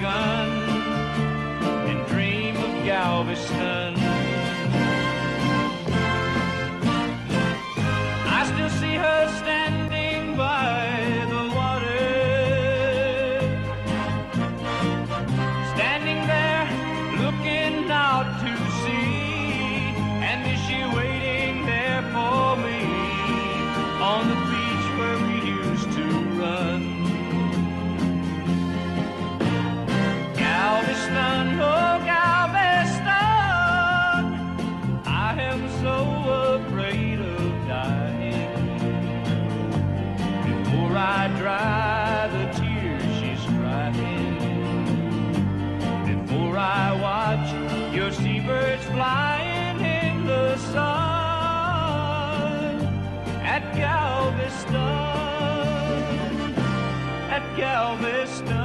gun and dream of Galveston. I still see her standing by the water, standing there looking out to sea. And is she waiting there for me on the beach where we used to run? Galveston, oh Galveston, I am so afraid of dying. Before I dry the tears she's crying, before I watch your seabirds flying in the sun at Galveston, at Galveston.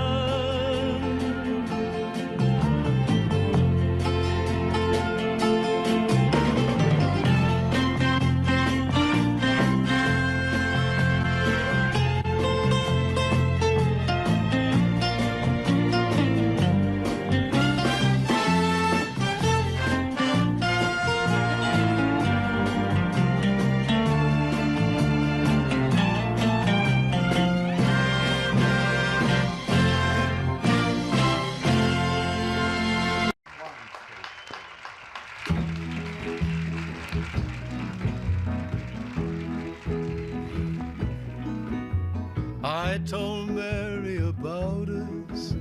I told Mary about us,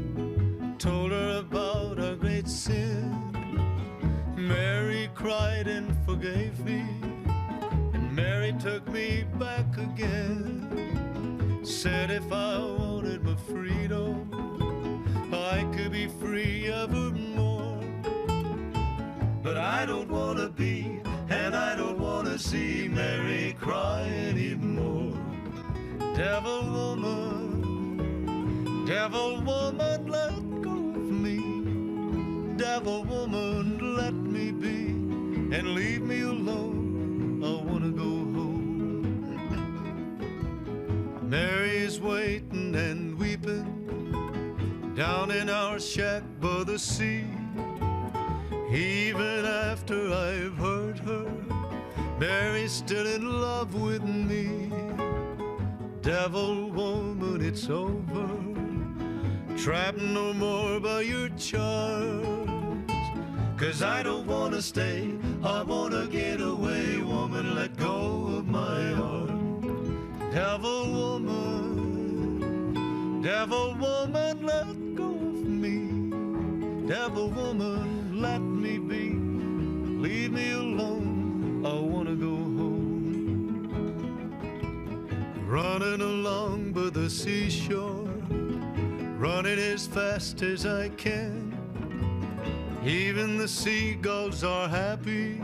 told her about our great sin. Mary cried and forgave me, and Mary took me back again. Said if I wanted my freedom, I could be free evermore. But I don't want to be, and I don't want to see Mary cry anymore. Devil woman, let go of me. Devil woman, let me be, and leave me alone. I want to go home. Mary's waiting and weeping down in our shack by the sea. Even after I've hurt her, Mary's still in love with me. Devil woman, it's over. Trapped no more by your charms. 'Cause I don't wanna stay, I wanna get away. Woman, let go of my arm. Devil woman, let go of me. Devil woman, let me be. Leave me alone, I wanna go home. Running along by the seashore, running as fast as I can. Even the seagulls are happy,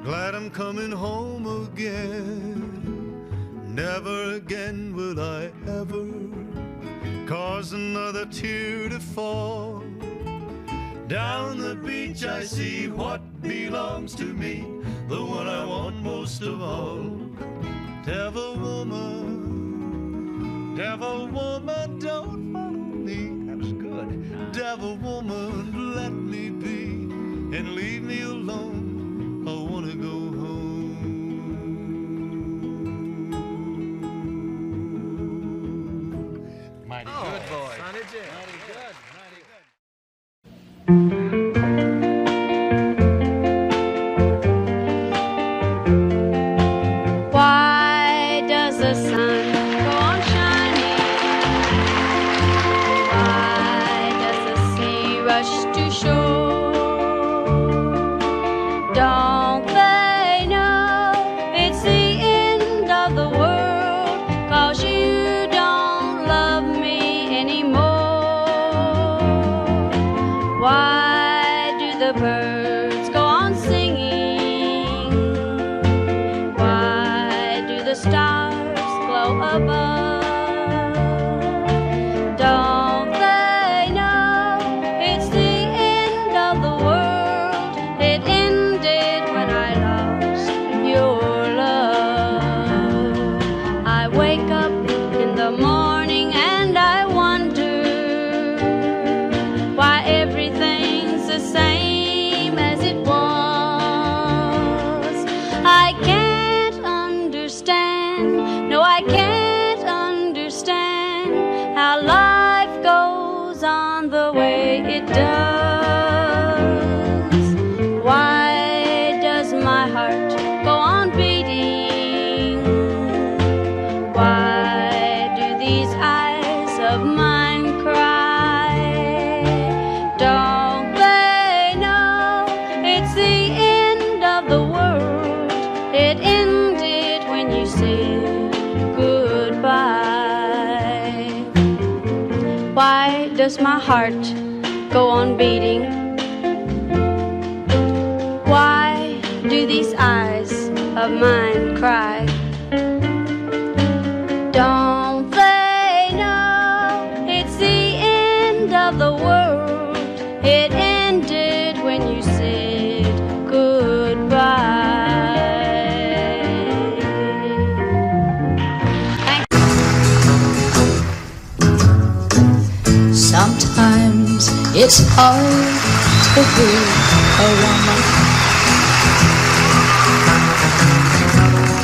glad I'm coming home again. Never again will I ever cause another tear to fall. Down the beach I see what belongs to me, the one I want most of all. Devil woman, don't follow me. That was good. Devil woman, let me be, and leave me alone. I wanna go home. Mighty good, boy. Sonny Jim. Mighty good. Mighty good. Why does the sun go on shining? Why does the sea rush to shore? Don't they know it's the end of the world? 'Cause you don't love me anymore. Why do the birds go on singing? Why do the stars glow above? Don't they know it's the end of the world? It ended when I lost your love. I wake up in the morning and I wonder does my heart go on beating? Why do these eyes of mine cry? Don't they know it's the end of the world? It ended when you said goodbye. Sometimes it's hard to be a woman,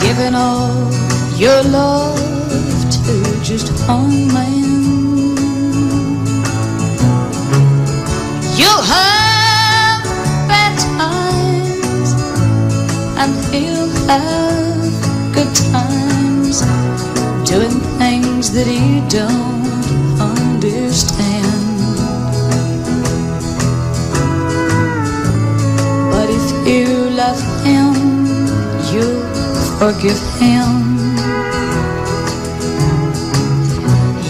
giving all your love to just one man. You'll have bad times and he'll have good times, doing things that he don't understand. But if you love him, you'll forgive him,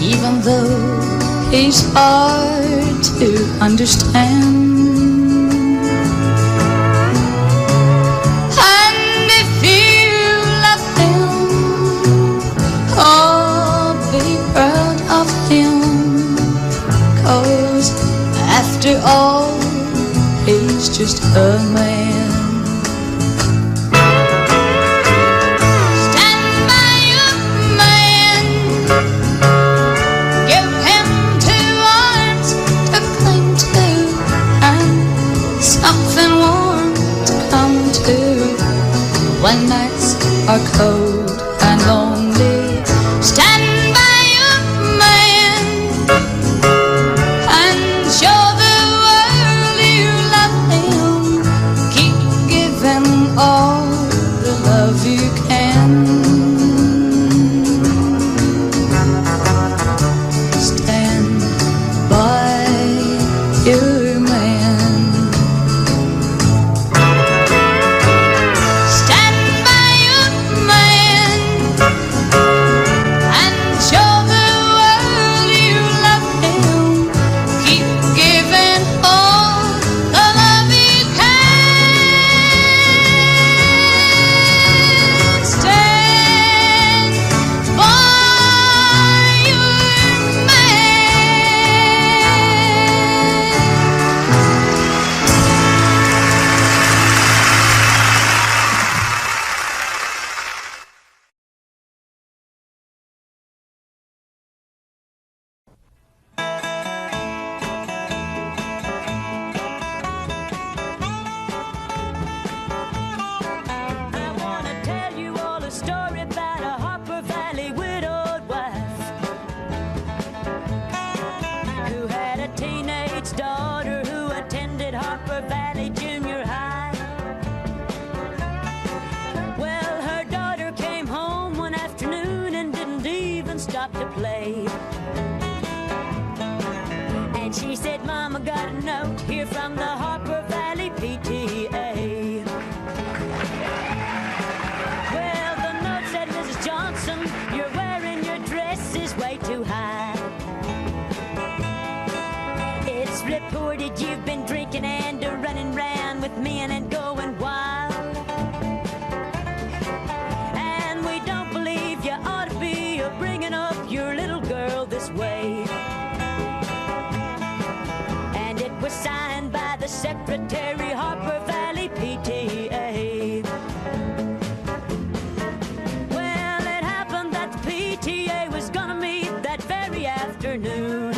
even though he's hard to understand. And if you love him, oh, be proud of him, 'cause after all, he's just a man. Stand by your man, give him 2 arms to cling to, and something warm to come to when nights are cold and lonely. Stand by your man and show the world you love him. Keep giving all the love you can. Stand by your man. Stand by your man and show the world you love him. Keep giving all the love you can. Stand by your man. I want to tell you all a story about a Harper Valley widowed wife who had a teenage daughter who attended Harper Valley Junior High. Well, her daughter came home one afternoon and didn't even stop to play. And she said, "Mama, got a note here from the Harper Valley PTA." Well, the note said, "Mrs. Johnson, you're wearing your dress is way too high. It's reported you've been drinking and running round with men and going wild. And we don't believe you ought to be bringing up your little girl this way." And it was signed by the secretary, Harper Valley PTA. Well, it happened that the PTA was gonna meet that very afternoon.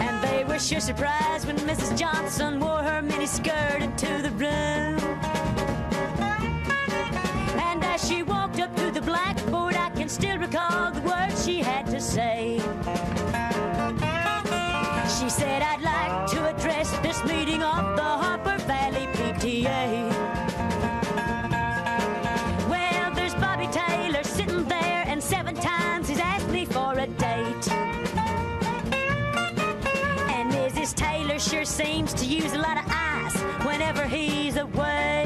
And they were sure surprised when Mrs. Johnson wore her miniskirt into the room. And as she walked up to the blackboard, I can still recall the words she had to say. She said, "I'd like to address this meeting of the Harper Valley PTA. Well, there's Bobby Taylor sitting there, and 7 times he's asked me for a date. And Mrs. Taylor sure seems to use a lot of ice whenever he's away.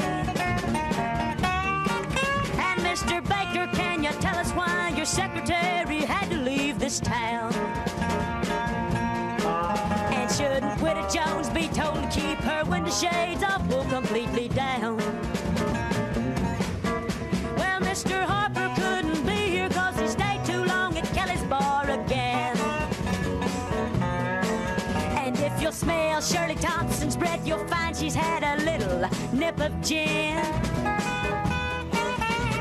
And Mr. Baker, can you tell us why your secretary had to leave this town?" shades of wool completely down. Well, Mr. Harper couldn't be here 'cause he stayed too long at Kelly's bar again. And if you'll smell Shirley Thompson's breath, you'll find she's had a little nip of gin.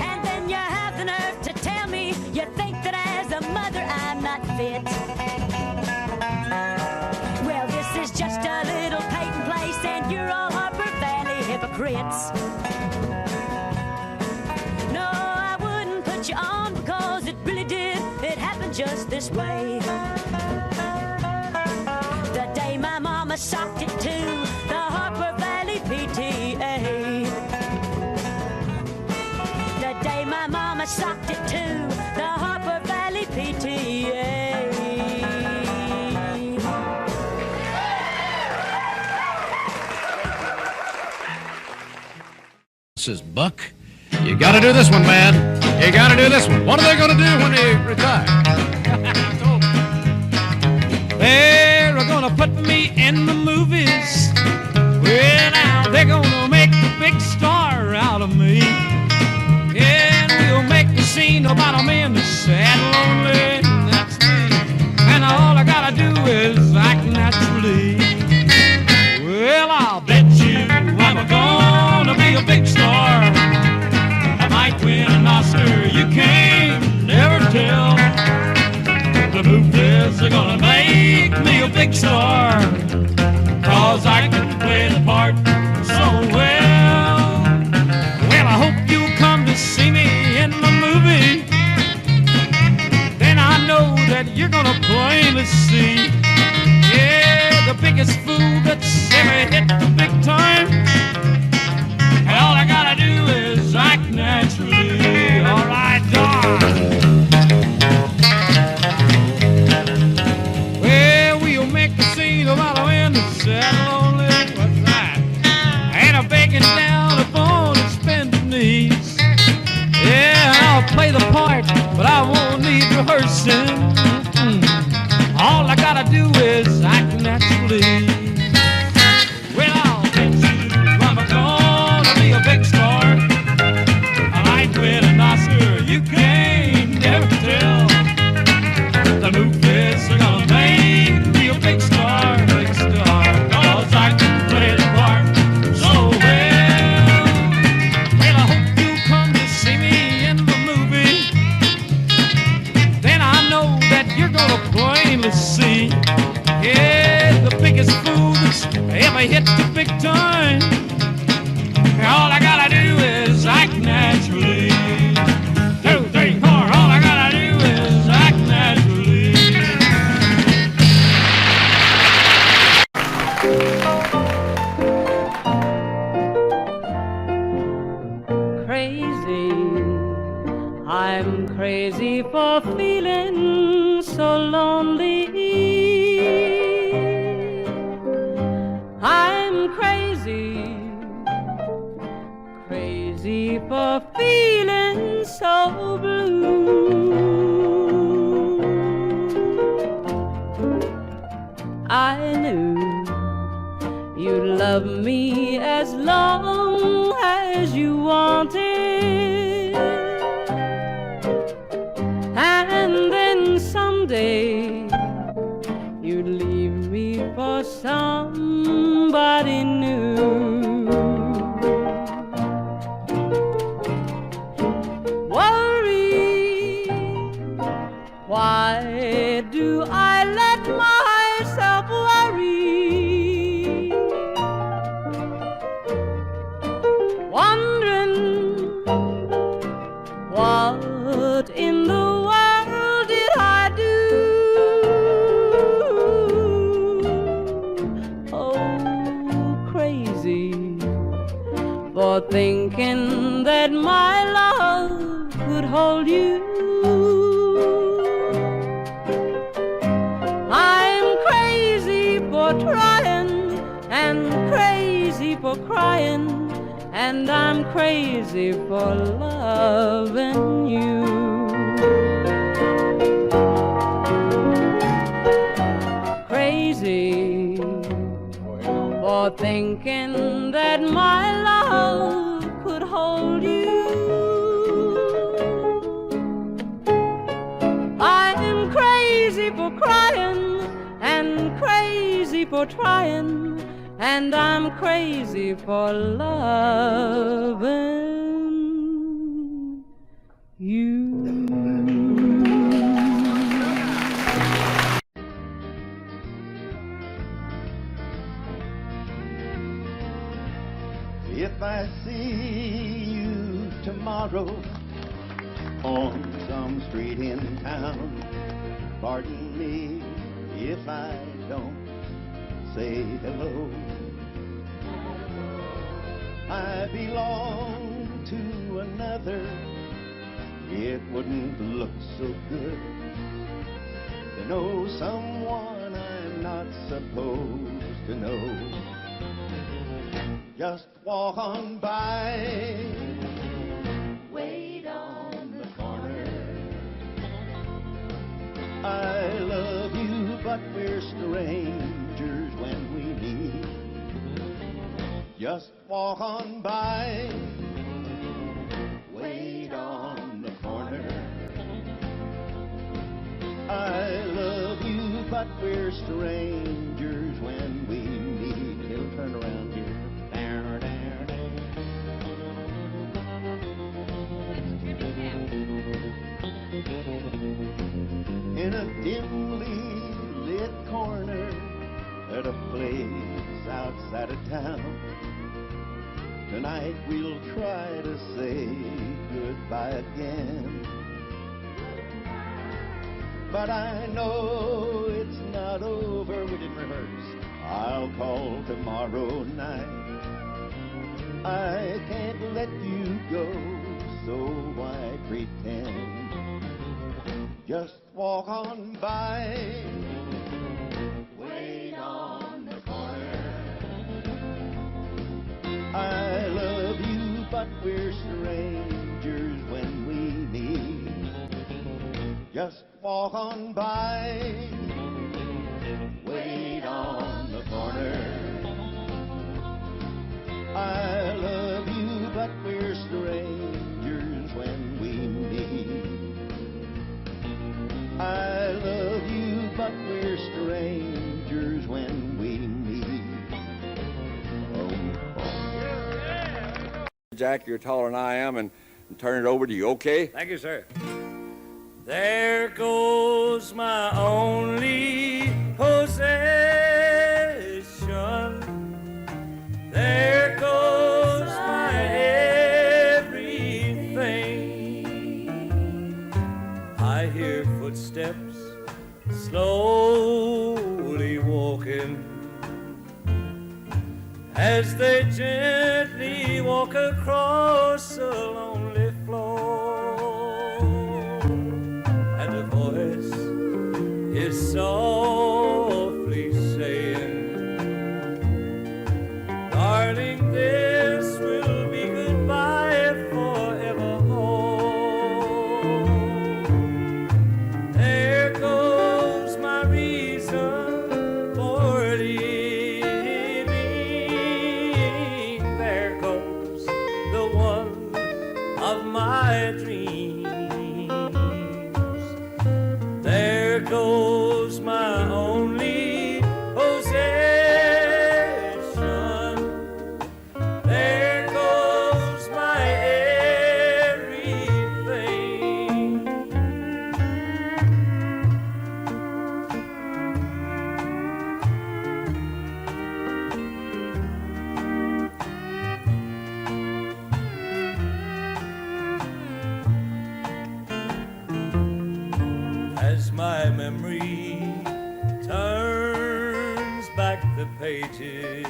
And then you have the nerve to tell me you think that as a mother I'm not fit. Well, this is just a little Peyton place, and you're all Harper Valley hypocrites. No, I wouldn't put you on because it really did. It happened just this way. The day my mama socked it to the Harper Valley PTA. The day my mama socked it to the Harper Valley PTA. This is Buck. You gotta do this one, man. You gotta do this one. What are they gonna do when they retire? They're gonna put me in the movies. Well, now they're gonna make a big star out of me. And we'll make the scene about a man that's sad and lonely. That's me. And all I gotta do is act naturally. Well, I'll bet you I'm gonna be a big star. I might win an Oscar, you can't never tell. The movies are gonna make me a big star, 'cause I can play the part so well. Well, I hope you'll come to see me in the movie. Then I know that you're gonna plainly see, yeah, the biggest fool that's ever hit the big time. And all I gotta do is act naturally. All right, Don. Well, we'll make a scene about a man that's sad and lonely. What's that? And I'm begging down upon his bended knees. Yeah, I'll play the part, but I won't need rehearsing. All I gotta do is act naturally. Well, I'll bet you I'm gonna be a big star. I might win an Oscar, you can't never tell. The movies are gonna make me a big star, 'cause I can play the part so well. Well, I hope you come to see me in the movie. Then I know that you're gonna plainly see, yeah, the biggest fool that's ever hit the big time. All I gotta do is act naturally. 2, 3, 4, all I gotta do is act naturally. Crazy, I'm crazy for feeling so lonely. I'm crazy, crazy for feeling so blue. I knew you'd love me as long as you wanted, and then someday you'd leave me for somebody new. Worry, why do I let myself worry? Wondering what in the world did I do? Oh, crazy for thinking that my love could hold you. I'm crazy for trying and crazy for crying, and I'm crazy for loving you. Crazy for thinking thinking that my love could hold you. I am crazy for crying and crazy for trying, and I'm crazy for loving you. If I see you tomorrow on some street in town, pardon me if I don't say hello. I belong to another, it wouldn't look so good to know someone I'm not supposed to know. Just walk on by, wait on the corner. I love you, but we're strangers when we meet. Just walk on by, wait on the corner. I love you, but we're strangers when we meet. It'll turn around here. In a dimly lit corner at a place outside of town, tonight we'll try to say goodbye again. But I know it's not over, we didn't rehearse. I'll call tomorrow night. I can't let you go, so why pretend? Just walk on by, wait on the corner. I love you, but we're strangers when we meet. Just walk on by, wait on the corner. I love you, but we're strangers when we meet. I love you, but we're strangers when we meet. Oh, oh. Jack, you're taller than I am, and turn it over to you, okay? Thank you, sir. There goes my only possession. There goes my everything. I hear footsteps slowly walking as they gently walk across a lonely floor, and a voice is softly saying, darling, this will be goodbye forevermore. There goes my reason for living. There goes the one of my dreams. There goes my only possession. There goes my everything. As my memory turns back the pages,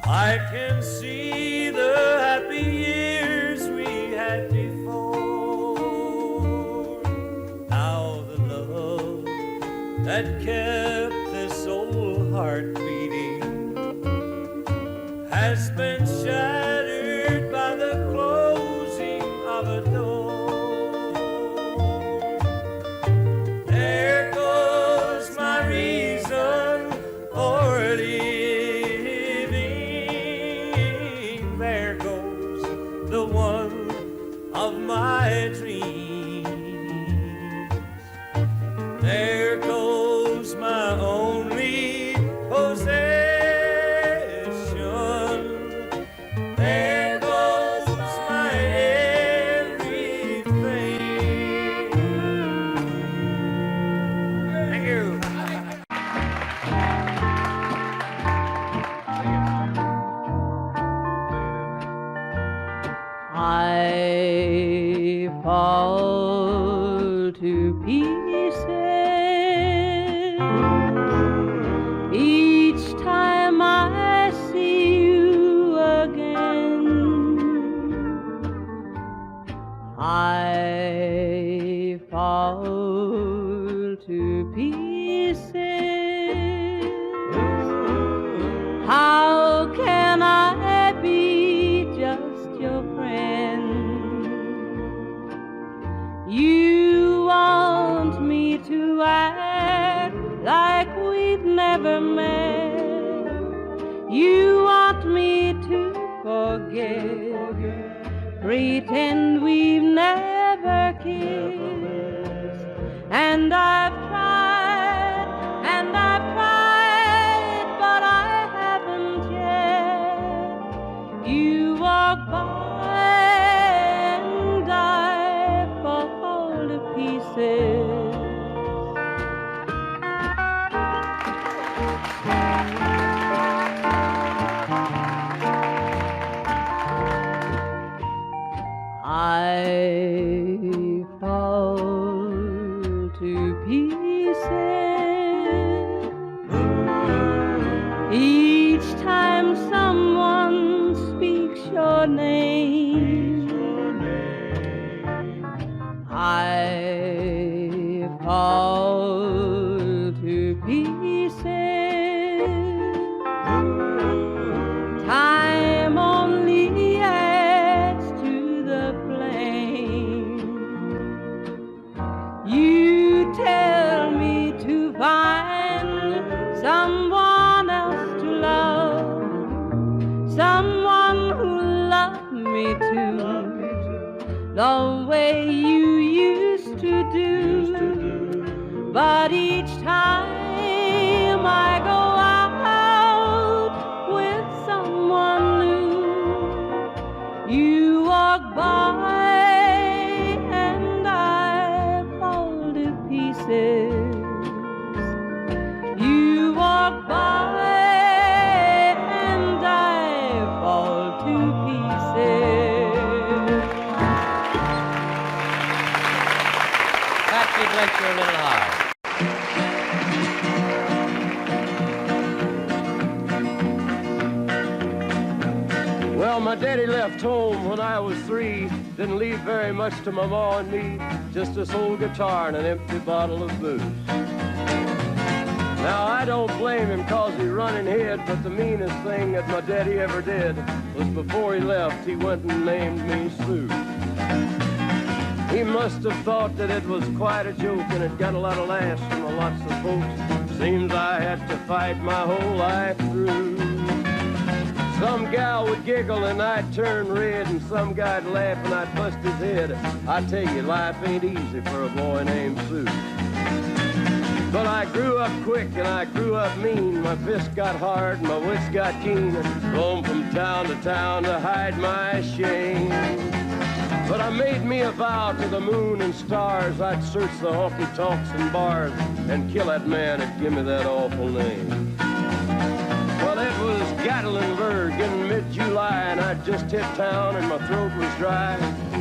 I can see the happy years we had before. Now the love that kept this old heart beating has been shattered by the closing of a door. There goes my reason for living. dreams. There goes my only possession. There goes my everything. Thank you. I fall to pieces each time I see you again. I fall to pieces. How can I be just your friend? You want me to act like we've never met. You want me to forget, pretend we've never kissed. And I've tried, but I haven't yet. You walk by and I fall to pieces. I fall to pieces each time someone speaks your name. I fall to pieces. Time only adds to the flame. You tell me to find someone else to love, someone who loved me too, the way you used to do. But each time I go out with someone new, you walk by and I fall to pieces. You walk by and I fall to pieces. Patsy Fletcher, a little high. Well, my daddy left home when I was 3. Didn't leave very much to my ma and me. Just this old guitar and an empty bottle of booze. Now, I don't blame him 'cause he run and hid, but the meanest thing that my daddy ever did was before he left, he went and named me Sue. He must have thought that it was quite a joke and it got a lot of laughs from lots of folks. Seems I had to fight my whole life through. Some gal would giggle and I'd turn red, and some guy'd laugh and I'd bust his head. I tell you, life ain't easy for a boy named Sue. But I grew up quick and I grew up mean. My fists got hard and my wits got keen. Roamed from town to hide my shame. But I made me a vow to the moon and stars, I'd search the honky-tonks and bars and kill that man that give me that awful name. Well, it was Gatlinburg in mid-July, and I'd just hit town and my throat was dry.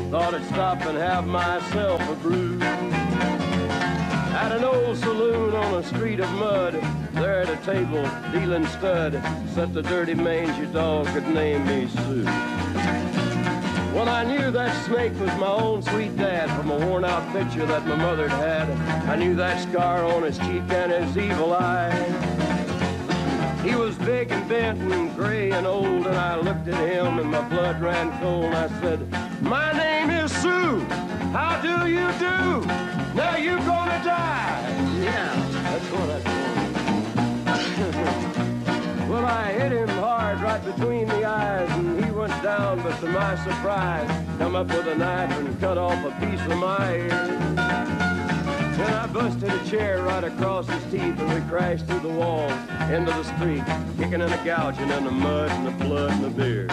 Thought I'd stop and have myself a brew. At an old saloon on a street of mud, there at a table, dealing stud, sat the dirty mangy dog that named me Sue. Well, I knew that snake was my own sweet dad from a worn-out picture that my mother'd had. I knew that scar on his cheek and his evil eye. He was big and bent and gray and old, and I looked at him and my blood ran cold. I said, "My name is Sue. How do you do? Now you gonna die." Yeah, that's what I told him. Well, I hit him hard right between the eyes, and he went down, but to my surprise, come up with a knife and cut off a piece of my ear. Then I busted a chair right across his teeth and we crashed through the walls into the street, kicking and a gouging in the mud and the blood and the beer.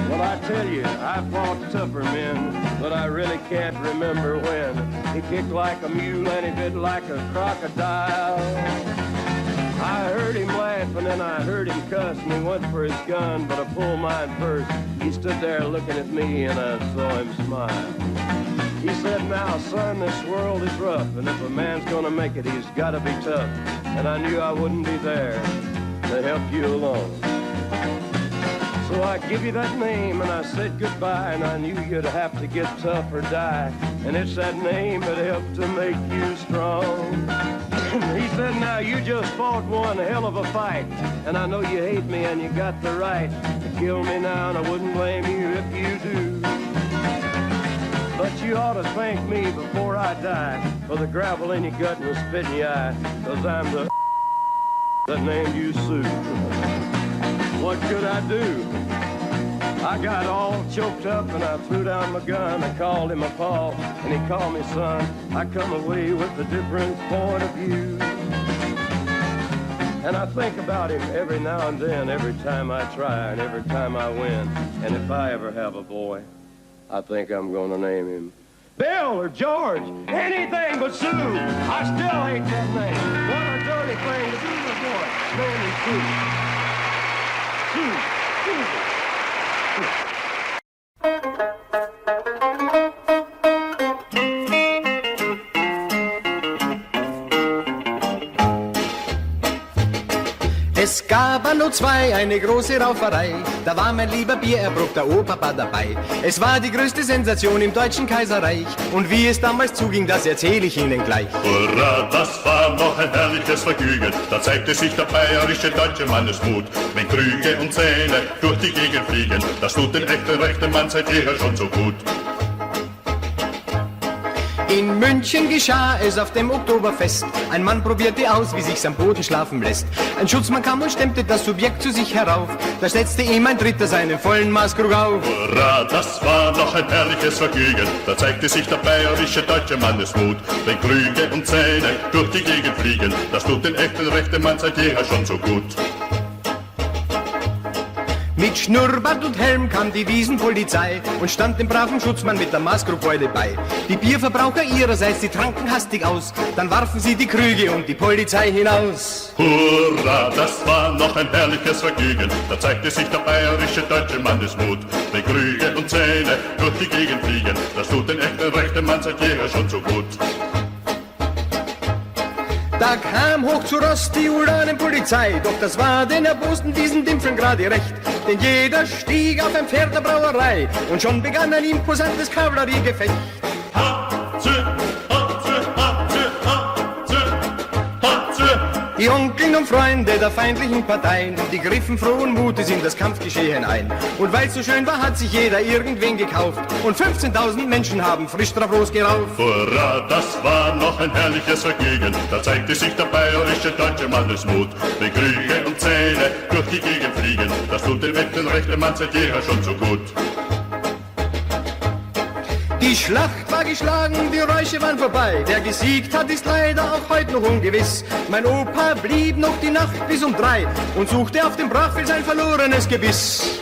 Well, I tell you, I fought tougher men, but I really can't remember when. He kicked like a mule and he bit like a crocodile. I heard him laugh and then I heard him cuss and he went for his gun, but I pulled mine first. He stood there looking at me and I saw him smile. He said, now, son, this world is rough, and if a man's gonna make it, he's gotta be tough. And I knew I wouldn't be there to help you along. So I give you that name and I said goodbye, and I knew you'd have to get tough or die. And it's that name that helped to make you strong. He said, now you just fought one hell of a fight, and I know you hate me and you got the right to kill me now, and I wouldn't blame you if you do. But you ought to thank me before I die for the gravel in your gut and the spit in your eye, 'cause I'm the that named you Sue. What could I do? I got all choked up and I threw down my gun. I called him a paw and he called me son. I come away with a different point of view. And I think about him every now and then, every time I try and every time I win. And if I ever have a boy, I think I'm gonna name him Bill or George, anything but Sue. I still hate that name. What a dirty thing to do to a boy. Name him Sue. Sue. Es gab nur zwei, eine große Rauferei. Da war mein lieber Biererbruch, der Ohrpapa dabei. Es war die größte Sensation im Deutschen Kaiserreich. Und wie es damals zuging, das erzähle ich Ihnen gleich. Hurra, das war noch ein herrliches Vergnügen. Da zeigte sich der bayerische deutsche Mannesmut. Wenn Krüge und Zähne durch die Gegend fliegen, das tut den echten rechten Mann seit jeher schon so gut. In München geschah es auf dem Oktoberfest. Ein Mann probierte aus, wie sich's am Boden schlafen lässt. Ein Schutzmann kam und stemmte das Subjekt zu sich herauf. Da setzte ihm ein Dritter seinen vollen Maßkrug auf. Hurra, das war noch ein herrliches Vergnügen. Da zeigte sich der bayerische deutsche Mannesmut. Wenn Krüge und Zähne durch die Gegend fliegen, das tut den echten rechten Mann seit jeher schon so gut. Mit Schnurrbart und Helm kam die Wiesenpolizei und stand dem braven Schutzmann mit der Maßkrugbeule bei. Die Bierverbraucher ihrerseits, die tranken hastig aus, dann warfen sie die Krüge und die Polizei hinaus. Hurra, das war noch ein herrliches Vergnügen, da zeigte sich der bayerische deutsche Mannesmut. Wenn Krüge und Zähne durch die Gegend fliegen, das tut den echten rechten Mann seit jeher schon so gut. Da kam hoch zu Ross die Ulanenpolizei, doch das war den erbosten Wiesendimpfeln gerade recht. Denn jeder stieg auf ein Pferd der Brauerei und schon begann ein imposantes Kavalleriegefecht. Die Onkeln und Freunde der feindlichen Parteien, die griffen frohen Mutes in das Kampfgeschehen ein. Und weil's so schön war, hat sich jeder irgendwen gekauft und 15.000 Menschen haben frisch drauf losgerauft. Hurra, das war noch ein herrliches Vergnügen, da zeigte sich der bayerische deutsche Mannesmut. Wenn Krüge und Zähne durch die Gegend fliegen, das tut dem echten rechten Mann seit jeher schon so gut. Die Schlacht war geschlagen, die Räusche waren vorbei. Wer gesiegt hat, ist leider auch heute noch ungewiss. Mein Opa blieb noch die Nacht bis um 3 und suchte auf dem Brachfeld sein verlorenes Gebiss.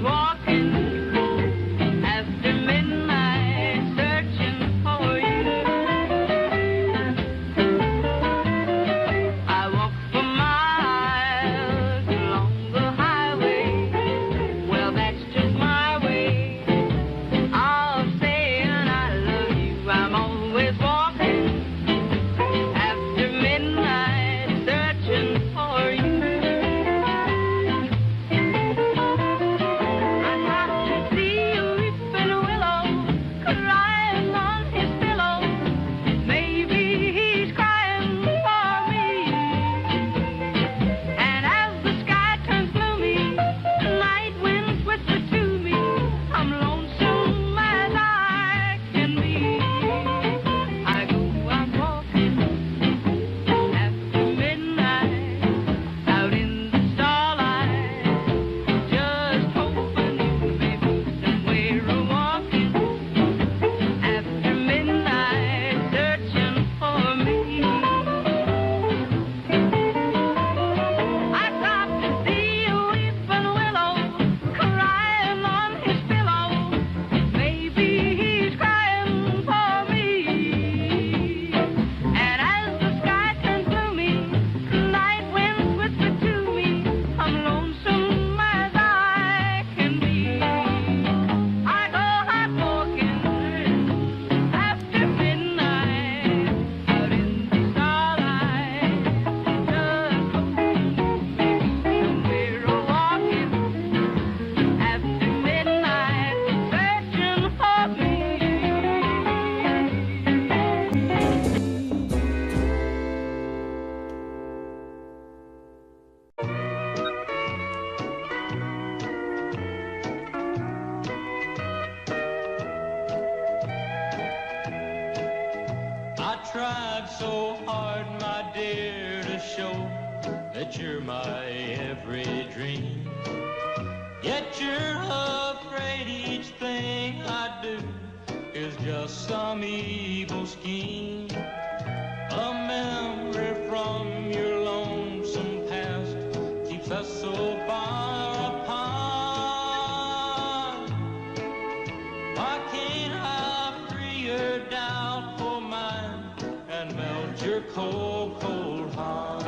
Walking after midnight. tried so hard, my dear, to show that you're my every dream. Yet you're afraid each thing I do is just some evil scheme. A memory from your lonesome past keeps us so far apart. Why can't I free your doubt for mine and melt your cold, cold heart?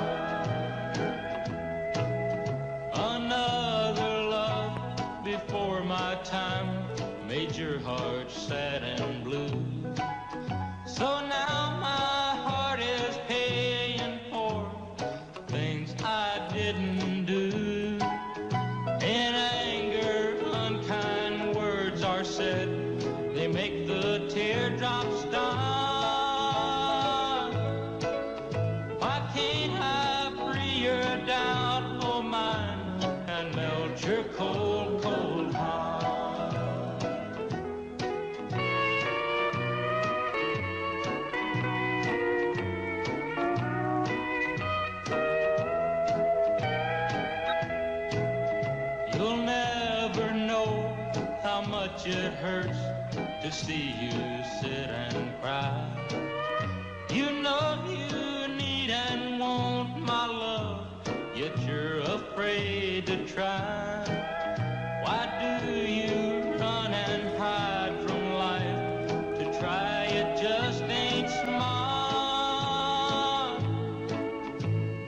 Another love before my time made your heart sad and blue. So now my heart is paying for things I didn't do. In anger, unkind words are said. They make the teardrops start. Why can't I free your doubt for mine and melt your cold, cold heart? You'll never know how much it hurts to see you sit and cry. You know you need and want my love, yet you're afraid to try. Why do you run and hide from life? To try it just ain't smart.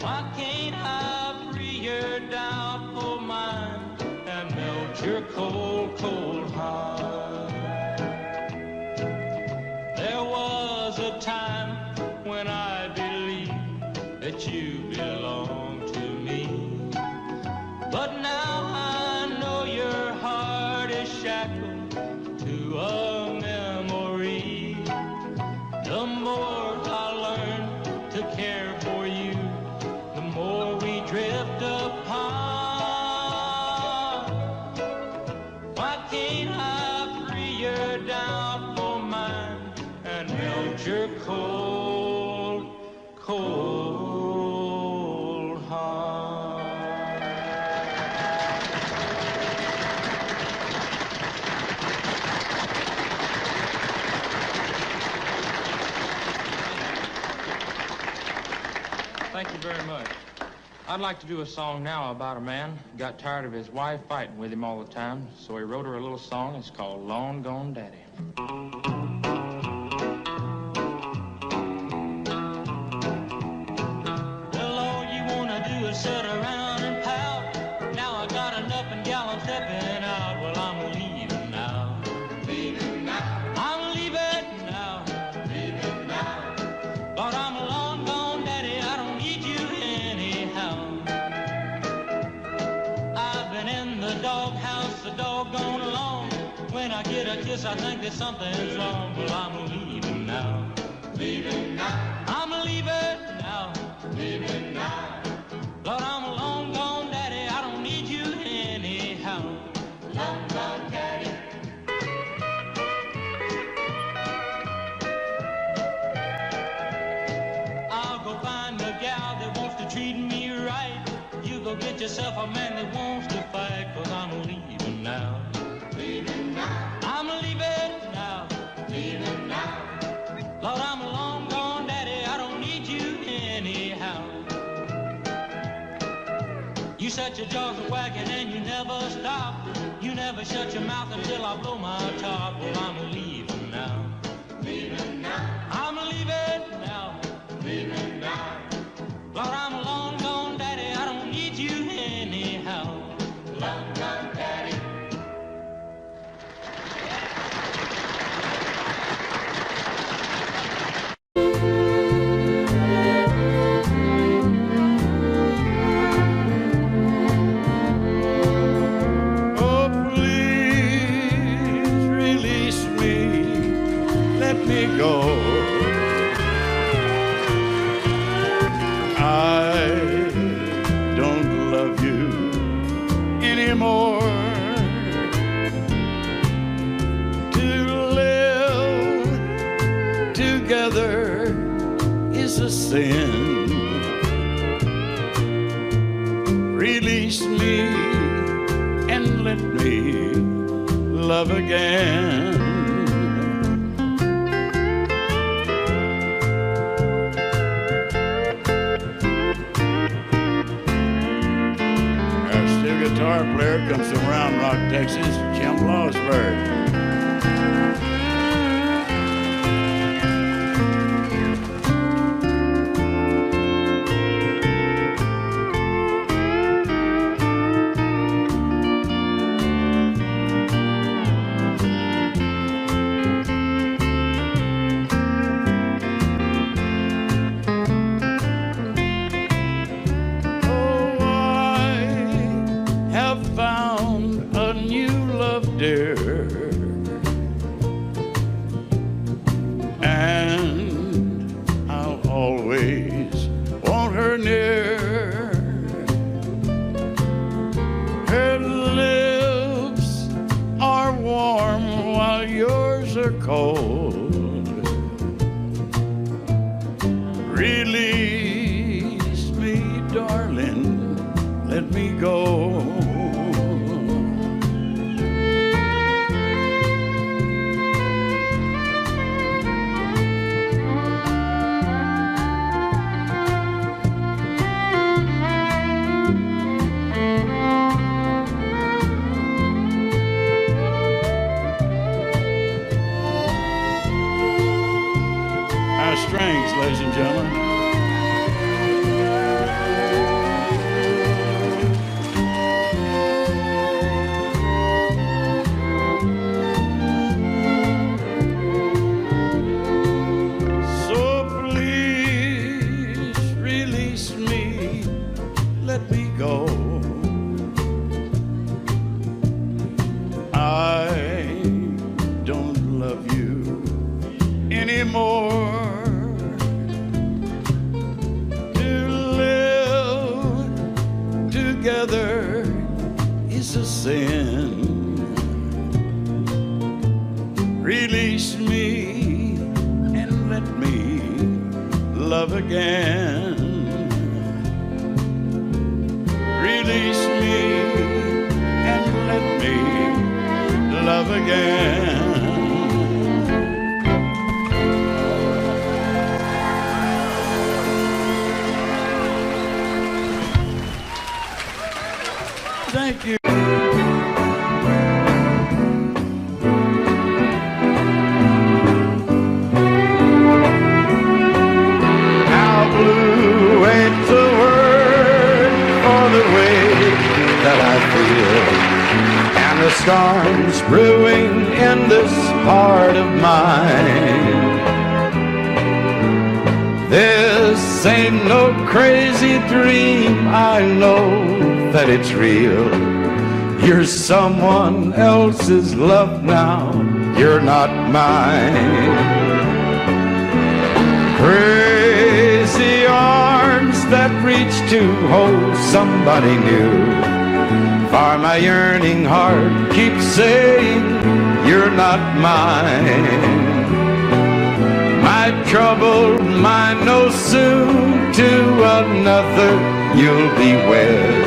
Why can't I free your doubt for mine and melt your cold, cold heart? There was a time when I believed that you belonged to me, but now I know your heart is shackled to a memory. The more I learn to care for you, the more we drift apart. Why can't I free your doubt for mine and melt your cold, cold heart? Thank you very much. I'd like to do a song now about a man who got tired of his wife fighting with him all the time, so he wrote her a little song. It's called Long Gone Daddy. Well, all you wanna do is sit around and pout. Now I got enough and gal, I'm stepping out. Well, I'm leaving now. Leaving now. I'm leaving now. Leaving now. But I'm a long gone daddy, I don't need you anyhow. I've been in the doghouse so doggone long. When I get a kiss, I think that something's wrong. Well, I'm leaving now. Leaving now. I'm leaving now. Leaving now. Lord, I'm a long gone daddy, I don't need you anyhow. Long gone daddy. I'll go find a gal that wants to treat me right. You go get yourself a man that wants to fight, 'cause I'm leaving now. Leaving now. I'm leaving now. Leaving now. Lord, I'm a long gone daddy, I don't need you anyhow. You set your jaws a wagging and you never stop. You never shut your mouth until I blow my top. Well, I'm leaving now. Leaving now. I'm leaving now. Leaving now. Lord, I'm a long gone daddy, I don't need you anyhow. Long gone daddy. Oh, please release me, let me go. I don't love you anymore. To live together is a sin. Release me and let me love again. Our steel guitar player comes from Round Rock, Texas, Jim Lawsberg. Release me, darling, let me go. Our strings, ladies and gentlemen. Release me and let me love again. Release me and let me love again. Thank you. And the storm's brewing in this heart of mine. This ain't no crazy dream, I know that it's real. You're someone else's love now, you're not mine. Crazy arms that reach to hold somebody new. For my yearning heart keeps saying you're not mine. My troubled mind knows soon to another you'll be wed.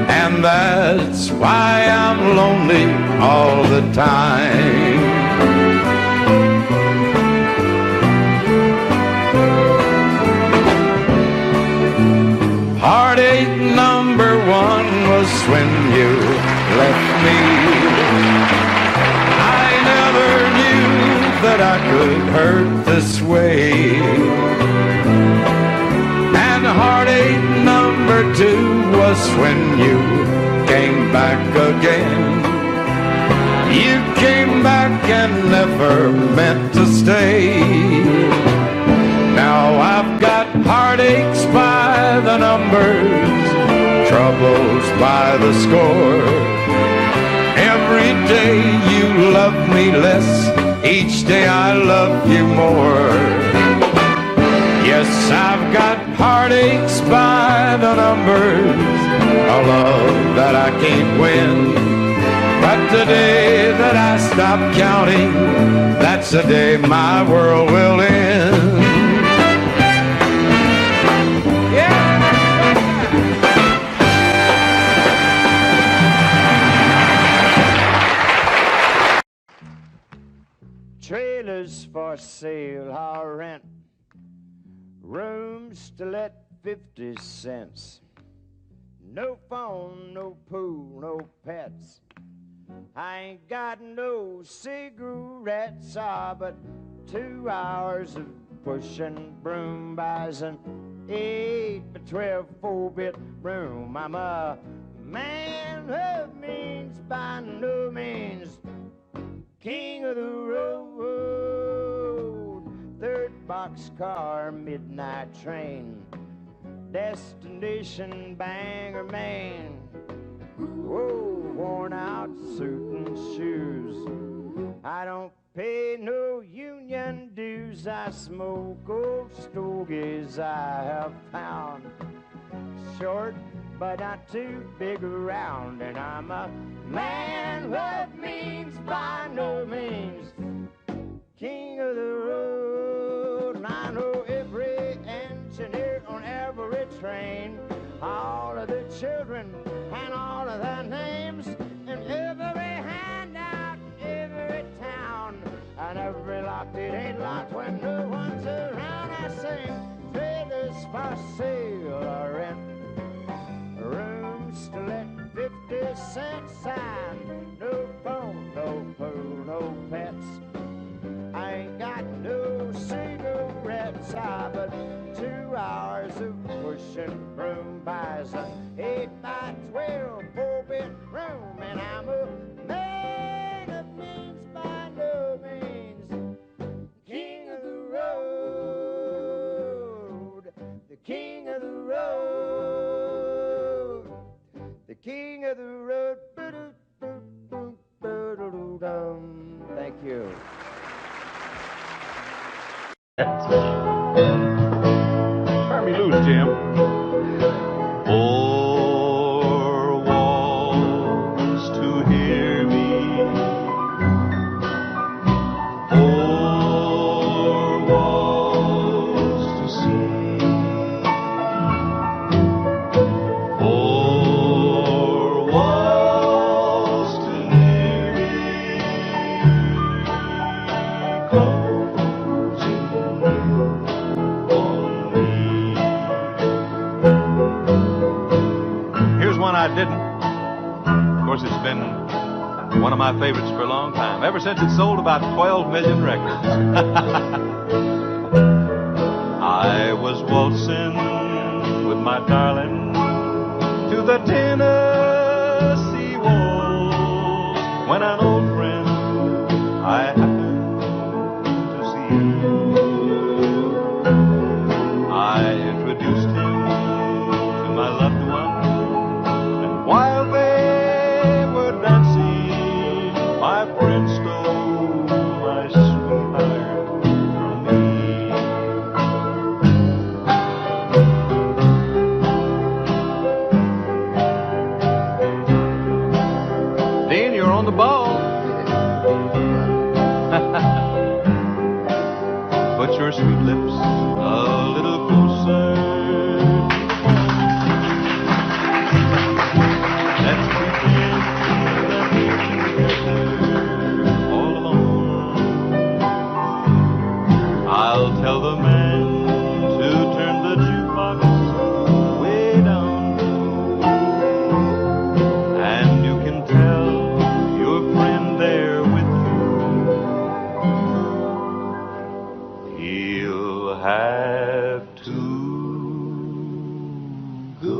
And that's why I'm lonely all the time. Heartache number one was when you left me. I never knew that I could hurt this way. And heartache number two was when you came back again. You came back and never meant to stay. Now I've got heartaches by the numbers, troubles by the score. Every day you love me less, each day I love you more. Yes, I've got heartaches by the numbers, a love that I can't win. But the day that I stop counting, that's the day my world will end. Room still at 50 cents. No phone, no pool, no pets. I ain't got no cigarettes, but 2 hours of pushing broom buys an 8 by 12 4-bit room. I'm a man of means by no means, king of the road. Third boxcar, midnight train, destination Bangor, Maine. Whoa, worn out suit and shoes. I don't pay no union dues. I smoke old stogies I have found. Short, but not too big around. And I'm a man of means by no means, king of the road. And I know every engineer on every train, all of the children and all of their names, and every handout in every town, and every lock that ain't locked when no one's around. I sing trailers for sale or rent, rooms still at 50 cents sign. No phone, no pool, no pets. I ain't got no cigarettes, but 2 hours of pushing broom buys an 8 by 12 4-bit room. And I'm a man of means by no means, king of the road, the king of the road, the king of the road. Thank you. Turn me loose, Jim. Four walls to hear me. Four walls to see. Four walls to hear me. I didn't. Of course, it's been one of my favorites for a long time, ever since it sold about 12 million records. I was waltzing with my darling to the Tennessee waltz when an old friend I happened to see. I introduced him to my loved one. While they were dancing, my friend stole my sweetheart from me. Dean, you're on the ball. Put your sweet lips a little closer. I'll tell the man to turn the jukebox way down low, and you can tell your friend there with you, he'll have to go.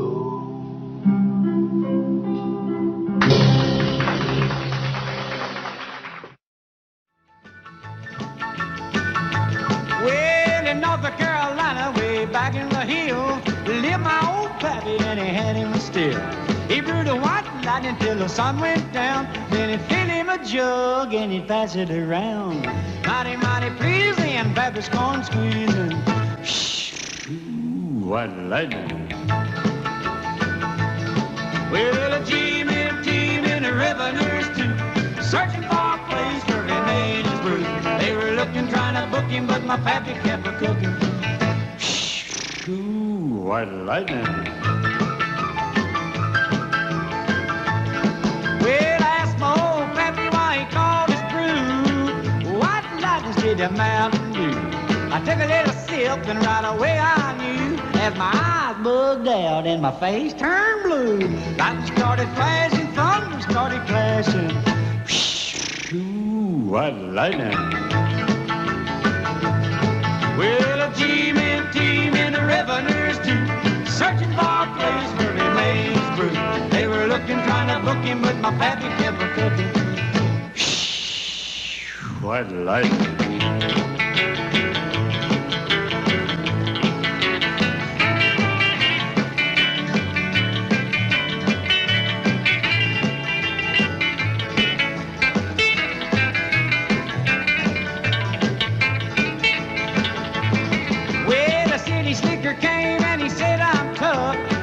Well, in North Carolina, way back in the hill, lived my old pappy and he had him still. He brewed a white lightning till the sun went down. Then he'd fill him a jug and he'd pass it around. Mighty, mighty pleasing, pappy's corn squeezing. Ooh, white lightning. Well, a Jimmy team and a revenues too, searching for a place where he made his brew. They were looking, trying to book him, but my pappy kept a cooking. Ooh, white lightning. Well, I asked my old pappy why he called his brew White Lightning's did the Mountain Dew. I took a little tilting right away I knew as my eyes bugged out and my face turned blue. Lightning started flashing, thunder started crashing. Ooh, what lightning. Well, a G-men team and the revenues too, searching for a place where he made his brew. They were looking, trying to book him, but my pappy kept a cooking. What lightning.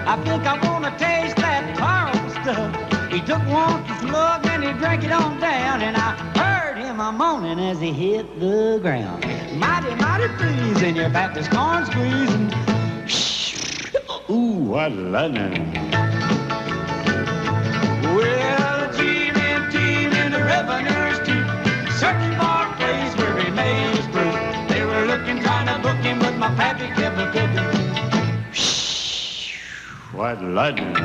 I think I wanna taste that powerful stuff. He took one slug and he drank it on down, and I heard him a moaning as he hit the ground. Mighty, mighty pleasing, your Baptist corn squeezing. Ooh, what lightning. Well, the G-men team and the revenues too, searching for a place where he made his brew. They were looking, trying to book him, but my pappy kept a cooking. What lightning.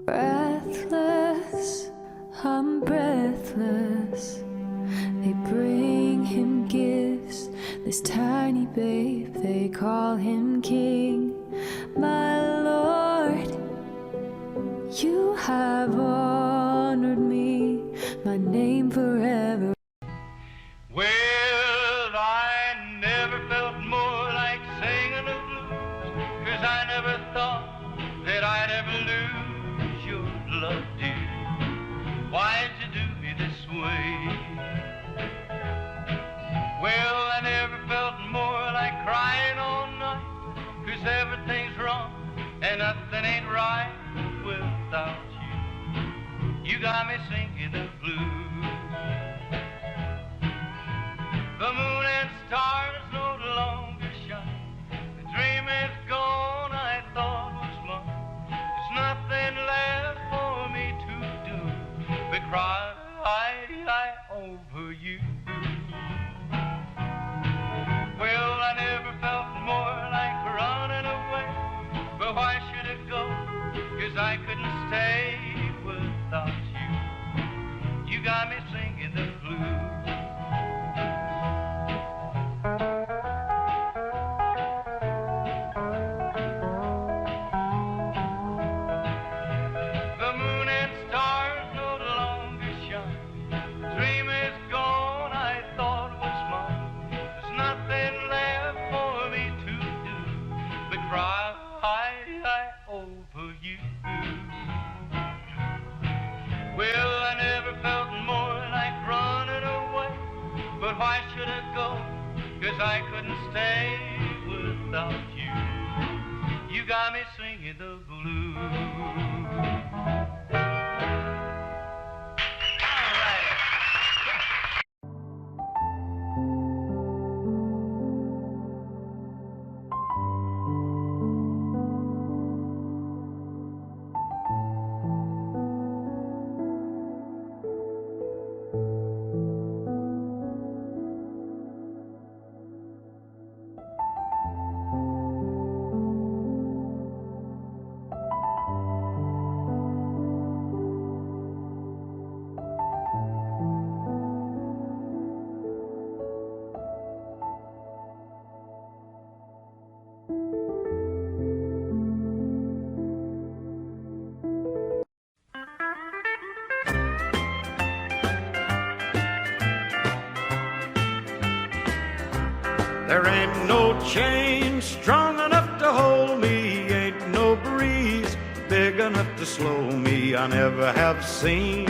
Breathless, I'm breathless. They bring him gifts, this tiny babe, they call him king. My Lord, you have honored me, my name forever. Well, I never felt more like singing the blues, 'cause I never thought that I'd ever lose your love, dear. Why'd you do me this way? Well, I never felt more like crying all night, 'cause everything's wrong and nothing ain't right without you. You got me singing the blues. The moon and stars no longer shine. The dream is gone I thought was mine. There's nothing left for me to do but cry over you. Well, I never felt more like running away, but why should it go? 'Cause I couldn't stay without you. You got me singing the blues. The moon and stars no longer shine. The dream is gone I thought was mine. There's nothing left for me to do but cry over you. Well, I never felt more like running away, but why should it go? 'Cause I couldn't stay without you. You got me singing the blues. There ain't no chain strong enough to hold me, ain't no breeze big enough to slow me. I never have seen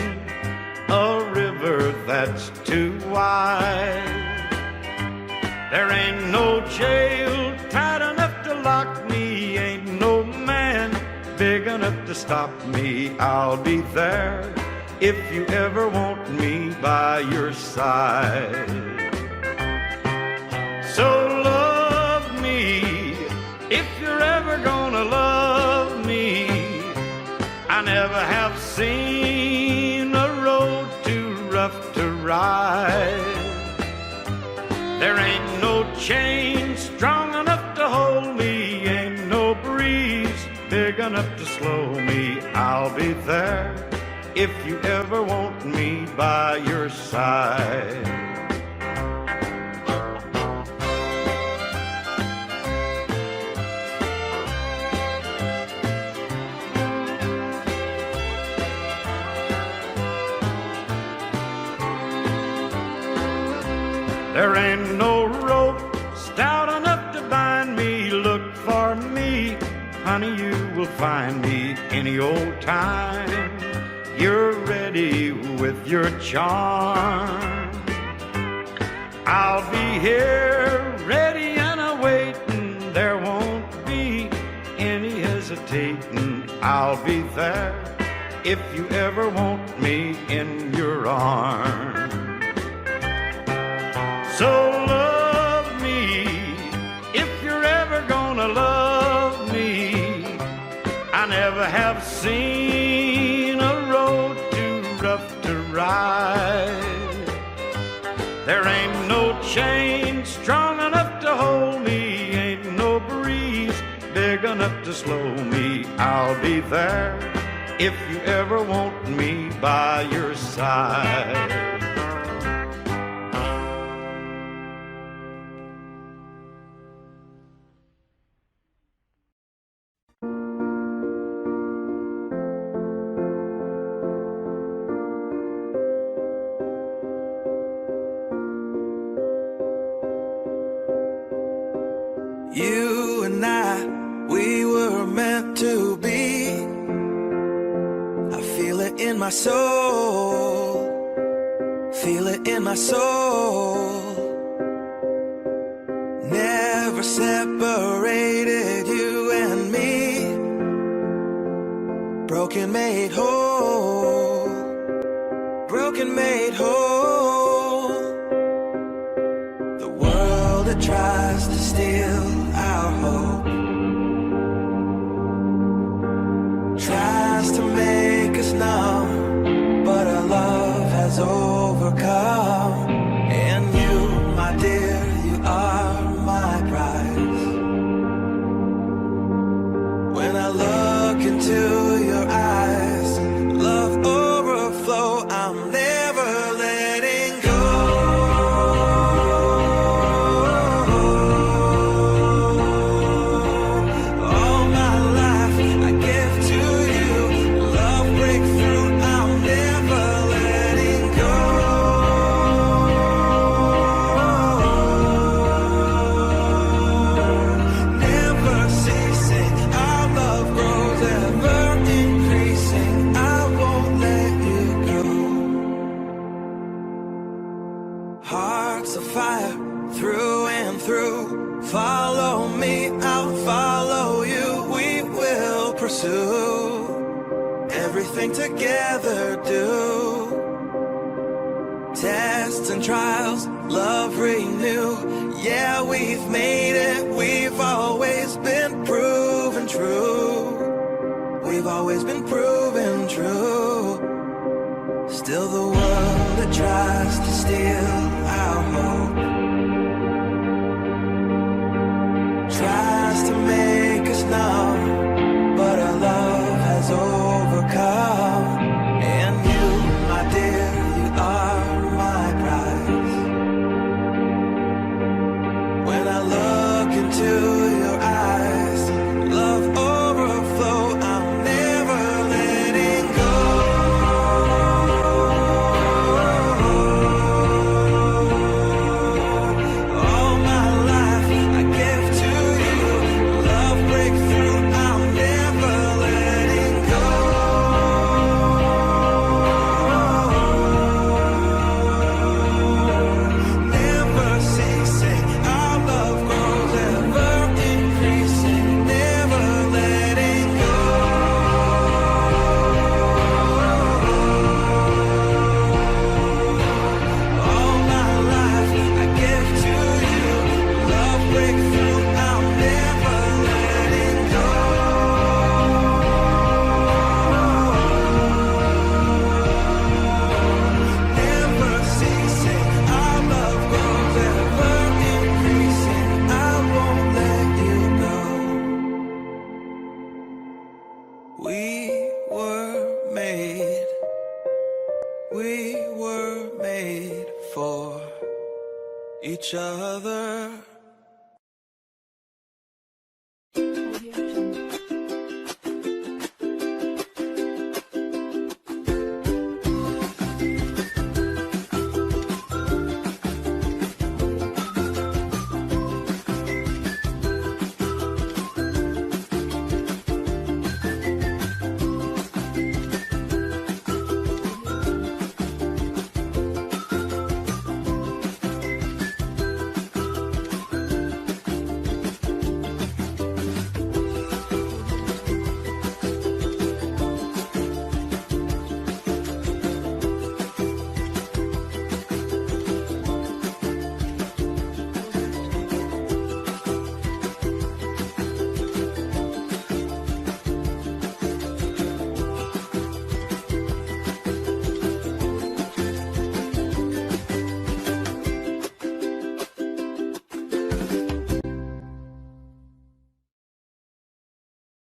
a river that's too wide. There ain't no jail tight enough to lock me, ain't no man big enough to stop me. I'll be there if you ever want me by your side. So love me if you're ever gonna love me. I never have seen a road too rough to ride. There ain't no chain strong enough to hold me, ain't no breeze big enough to slow me. I'll be there if you ever want me by your side. There ain't no rope stout enough to bind me. Look for me, honey, you will find me any old time you're ready with your charm. I'll be here ready and awaiting. There won't be any hesitating. I'll be there if you ever want me in your arms. So love me if you're ever gonna love me. I never have seen a road too rough to ride. There ain't no chain strong enough to hold me, ain't no breeze big enough to slow me. I'll be there if you ever want me by your side. You and I, we were meant to be. I feel it in my soul. Feel it in my soul. Never separated, you and me. Broken made whole. Broken made whole. The world that tries to steal our hope tries to make us numb, but our love has overcome. And you, my dear, you are my prize. When I look into your eyes, love overflow, I'm never letting go. Hearts of fire through and through. Follow me, I'll follow you. We will pursue everything together, do. Tests and trials, love renew. Yeah, we've made it. We've always been proven true. We've always been proven true. Still the world that tries to steal our hope tries to make us numb, but our love has overcome. And you, my dear, you are my prize. When I look into your eyes, love overflow, I'm never letting go. We were made for each other.